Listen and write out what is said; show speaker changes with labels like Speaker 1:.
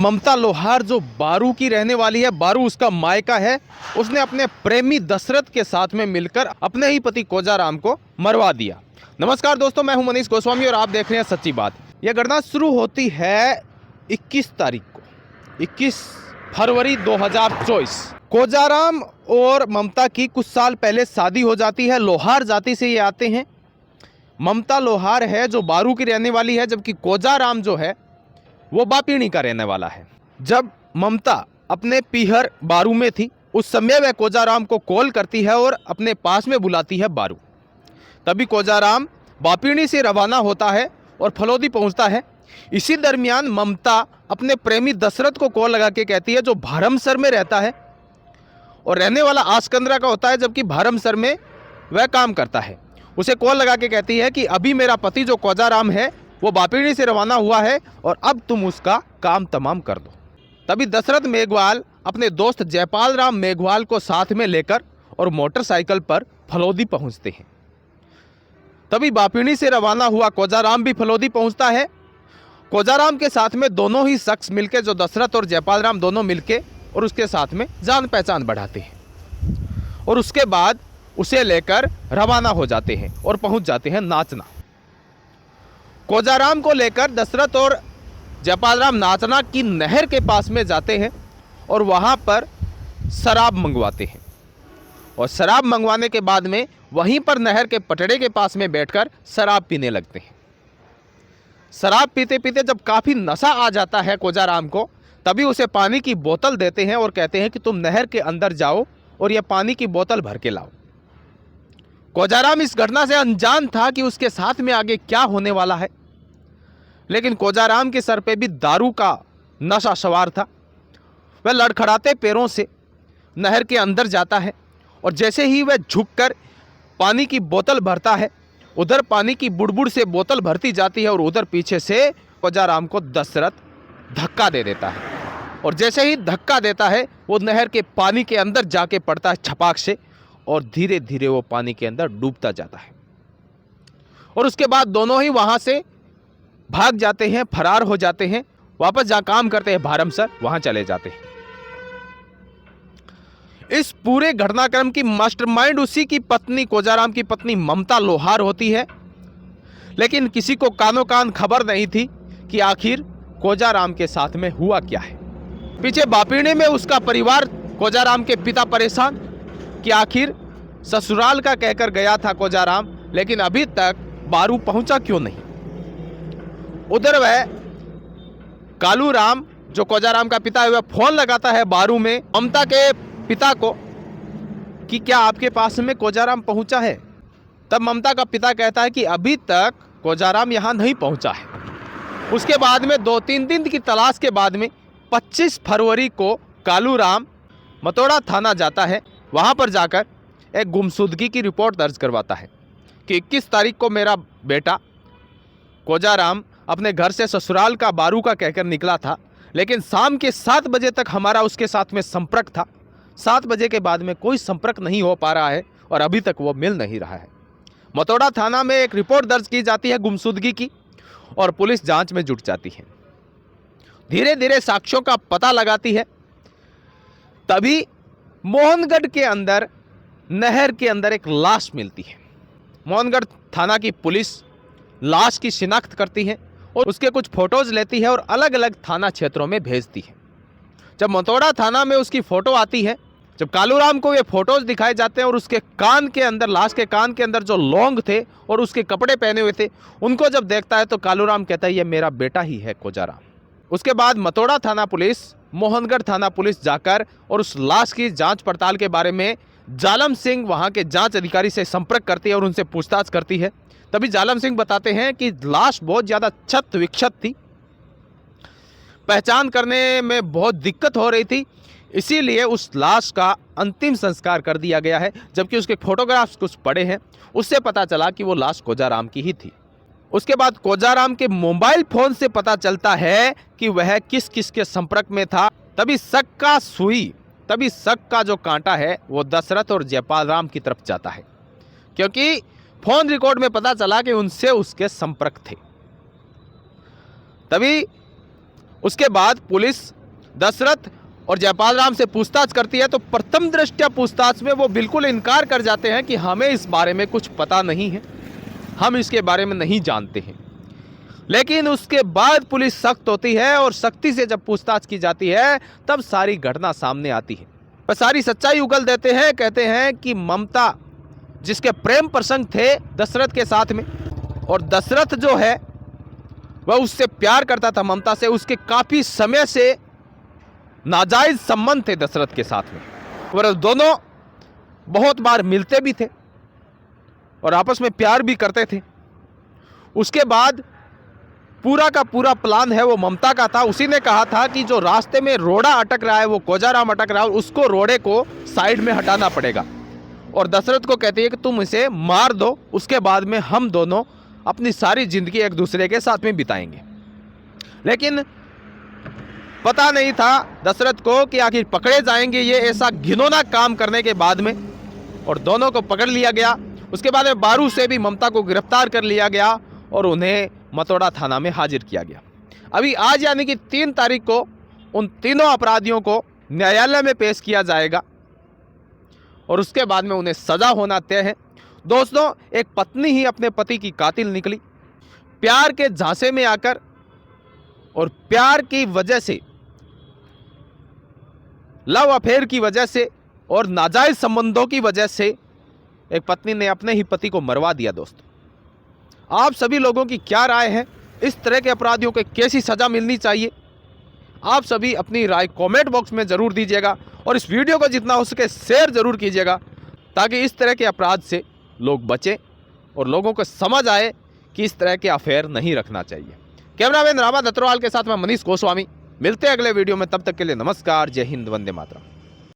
Speaker 1: ममता लोहार जो बारू की रहने वाली है, बारू उसका मायका है, उसने अपने प्रेमी दशरथ के साथ में मिलकर अपने ही पति कोजाराम को मरवा दिया। नमस्कार दोस्तों, मैं हूं मनीष गोस्वामी और आप देख रहे हैं सच्ची बात। यह घटना शुरू होती है 21 तारीख को, 21 फरवरी 2024। कोजाराम और ममता की कुछ साल पहले शादी हो जाती है। लोहार जाति से ये आते हैं। ममता लोहार है जो बारू की रहने वाली है, जबकि कोजाराम जो है वो बापीणी का रहने वाला है। जब ममता अपने पीहर बारू में थी, उस समय वह कोजाराम को कॉल करती है और अपने पास में बुलाती है बारू। तभी कोजाराम बापीणी से रवाना होता है और फलोदी पहुंचता है। इसी दरमियान ममता अपने प्रेमी दशरथ को कॉल लगा के कहती है, जो भारमसर में रहता है और रहने वाला आसकंद्रा का होता है, जबकि भारमसर में वह काम करता है। उसे कॉल लगा के कहती है कि अभी मेरा पति जो कोजाराम है वो बापीणी से रवाना हुआ है और अब तुम उसका काम तमाम कर दो। तभी दशरथ मेघवाल अपने दोस्त जयपाल राम मेघवाल को साथ में लेकर और मोटरसाइकिल पर फलोदी पहुंचते हैं। तभी बापीणी से रवाना हुआ कोजाराम भी फलोदी पहुंचता है। कोजाराम के साथ में दोनों ही शख्स मिलके, जो दशरथ और जयपाल राम दोनों मिलके और उसके साथ में जान पहचान बढ़ाते हैं और उसके बाद उसे लेकर रवाना हो जाते हैं और पहुंच जाते हैं नाचना। कोजाराम को लेकर दशरथ और जयपाल राम नाचना की नहर के पास में जाते हैं और वहां पर शराब मंगवाते हैं और शराब मंगवाने के बाद में वहीं पर नहर के पटड़े के पास में बैठकर शराब पीने लगते हैं। शराब पीते पीते जब काफ़ी नशा आ जाता है कोजाराम को, तभी उसे पानी की बोतल देते हैं और कहते हैं कि तुम नहर के अंदर जाओ और यह पानी की बोतल भर के लाओ। कोजाराम इस घटना से अनजान था कि उसके साथ में आगे क्या होने वाला है, लेकिन कोजाराम के सर पे भी दारू का नशा सवार था। वह लड़खड़ाते पैरों से नहर के अंदर जाता है और जैसे ही वह झुककर पानी की बोतल भरता है, उधर पानी की बुड़बुड़ से बोतल भरती जाती है और उधर पीछे से कोजाराम को दशरथ धक्का दे देता है और जैसे ही धक्का देता है वो नहर के पानी के अंदर जाके पड़ता है छपाक से और धीरे धीरे वो पानी के अंदर डूबता जाता है और उसके बाद दोनों ही वहाँ से भाग जाते हैं, फरार हो जाते हैं। वापस जहाँ काम करते हैं भारमसर, वहाँ चले जाते हैं। इस पूरे घटनाक्रम की मास्टरमाइंड उसी की पत्नी, कोजाराम की पत्नी ममता लोहार होती है, लेकिन किसी को कानो कान खबर नहीं थी कि आखिर कोजाराम के साथ में हुआ क्या है। पीछे बापीणी में उसका परिवार, कोजाराम के पिता परेशान कि आखिर ससुराल का कहकर गया था कोजाराम, लेकिन अभी तक बारू पहुंचा क्यों नहीं। उधर वह कालू राम, जो कोजाराम का पिता है, वह फोन लगाता है बारू में ममता के पिता को कि क्या आपके पास में कोजाराम पहुंचा है। तब ममता का पिता कहता है कि अभी तक कोजाराम यहां नहीं पहुंचा है। उसके बाद में 2-3 दिन की तलाश के बाद में 25 फरवरी को कालू राम मतोड़ा थाना जाता है। वहां पर जाकर एक गुमशुदगी की रिपोर्ट दर्ज करवाता है कि 21 तारीख को मेरा बेटा कोजाराम अपने घर से ससुराल का बारू का कहकर निकला था, लेकिन शाम के 7 बजे तक हमारा उसके साथ में संपर्क था। 7 बजे के बाद में कोई संपर्क नहीं हो पा रहा है और अभी तक वो मिल नहीं रहा है। मतोड़ा थाना में एक रिपोर्ट दर्ज की जाती है गुमशुदगी की और पुलिस जांच में जुट जाती है। धीरे धीरे साक्ष्यों का पता लगाती है। तभी मोहनगढ़ के अंदर, नहर के अंदर एक लाश मिलती है। मोहनगढ़ थाना की पुलिस लाश की शिनाख्त करती है और उसके कुछ फोटोज लेती है और अलग अलग थाना क्षेत्रों में भेजती है। जब मतोड़ा थाना में उसकी फ़ोटो आती है, जब कालूराम को ये फ़ोटोज़ दिखाए जाते हैं और उसके कान के अंदर, लाश के कान के अंदर जो लौंग थे और उसके कपड़े पहने हुए थे, उनको जब देखता है तो कालूराम कहता है ये मेरा बेटा ही है कोजाराम। उसके बाद मतोड़ा थाना पुलिस, मोहनगढ़ थाना पुलिस जाकर और उस लाश की जाँच पड़ताल के बारे में जालम सिंह, वहाँ के जाँच अधिकारी से संपर्क करती है और उनसे पूछताछ करती है। तभी जालम सिंह बताते हैं कि लाश बहुत ज़्यादा क्षत विक्षत थी, पहचान करने में बहुत दिक्कत हो रही थी, इसीलिए उस लाश का अंतिम संस्कार कर दिया गया है। जबकि उसके फोटोग्राफ्स कुछ पड़े हैं, उससे पता चला कि वो लाश कोजाराम की ही थी। उसके बाद कोजाराम के मोबाइल फ़ोन से पता चलता है कि वह किस किस के संपर्क में था। तभी शक का जो कांटा है वो दशरथ और जयपाल राम की तरफ जाता है, क्योंकि फोन रिकॉर्ड में पता चला कि उनसे उसके संपर्क थे। तभी उसके बाद पुलिस दशरथ और जयपाल राम से पूछताछ करती है, तो प्रथम दृष्टया पूछताछ में वो बिल्कुल इनकार कर जाते हैं कि हमें इस बारे में कुछ पता नहीं है, हम इसके बारे में नहीं जानते हैं। लेकिन उसके बाद पुलिस सख्त होती है और सख्ती से जब पूछताछ की जाती है तब सारी घटना सामने आती है। वह सारी सच्चाई उगल देते हैं। कहते हैं कि ममता जिसके प्रेम प्रसंग थे दशरथ के साथ में, और दशरथ जो है वह उससे प्यार करता था ममता से, उसके काफी समय से नाजायज संबंध थे दशरथ के साथ में, और दोनों बहुत बार मिलते भी थे और आपस में प्यार भी करते थे। उसके बाद पूरा का पूरा प्लान है वो ममता का था। उसी ने कहा था कि जो रास्ते में रोड़ा अटक रहा है, वो कोजाराम अटक रहा है, उसको रोड़े को साइड में हटाना पड़ेगा, और दशरथ को कहती है कि तुम इसे मार दो, उसके बाद में हम दोनों अपनी सारी जिंदगी एक दूसरे के साथ में बिताएंगे। लेकिन पता नहीं था दशरथ को कि आखिर पकड़े जाएंगे ये ऐसा घिनौना काम करने के बाद में, और दोनों को पकड़ लिया गया। उसके बाद में बारू से भी ममता को गिरफ्तार कर लिया गया और उन्हें मतोड़ा थाना में हाजिर किया गया। अभी आज यानी कि 3 तारीख को उन तीनों अपराधियों को न्यायालय में पेश किया जाएगा और उसके बाद में उन्हें सजा होना तय है। दोस्तों, एक पत्नी ही अपने पति की कातिल निकली, प्यार के झांसे में आकर और प्यार की वजह से, लव अफेयर की वजह से और नाजायज संबंधों की वजह से एक पत्नी ने अपने ही पति को मरवा दिया। दोस्तों, आप सभी लोगों की क्या राय है? इस तरह के अपराधियों को कैसी सजा मिलनी चाहिए? आप सभी अपनी राय कमेंट बॉक्स में जरूर दीजिएगा और इस वीडियो को जितना हो सके शेयर जरूर कीजिएगा, ताकि इस तरह के अपराध से लोग बचें और लोगों को समझ आए कि इस तरह के अफेयर नहीं रखना चाहिए। कैमरामैन रामा दत्रोवाल के साथ मैं मनीष गोस्वामी, मिलते हैं अगले वीडियो में। तब तक के लिए नमस्कार, जय हिंद, वंदे मातरम।